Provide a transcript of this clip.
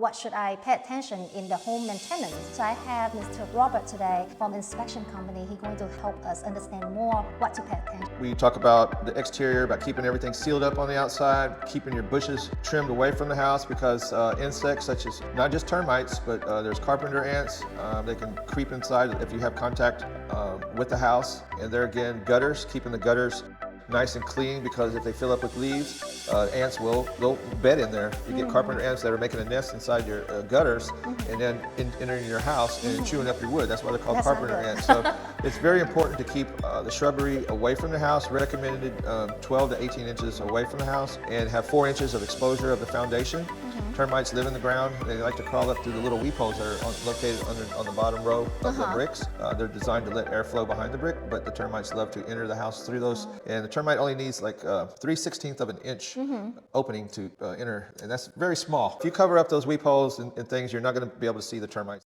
what should I pay attention in the home maintenance. So I have Mr. Robert today from inspection company. He's going to help us understand more what to pay attention. We talk about the exterior, about keeping everything sealed up on the outside, keeping your bushes trimmed away from the house because insects such as not just termites, but there's carpenter ants. They can creep inside if you have contact with the house. And there again, gutters, keeping the gutters nice and clean, because if they fill up with leaves, ants will bed in there. You get carpenter ants that are making a nest inside your gutters and then entering your house and chewing up your wood. That's why they're called carpenter ants. So it's very important to keep the shrubbery away from the house, recommended 12 to 18 inches away from the house, and have 4 inches of exposure of the foundation. Termites live in the ground. They like to crawl up through the little weep holes that are located on the bottom row of the bricks. They're designed to let air flow behind the brick, but the termites love to enter the house through those. And the termite only needs like 3/16 of an inch opening to enter, and that's very small. If you cover up those weep holes and things, you're not going to be able to see the termites.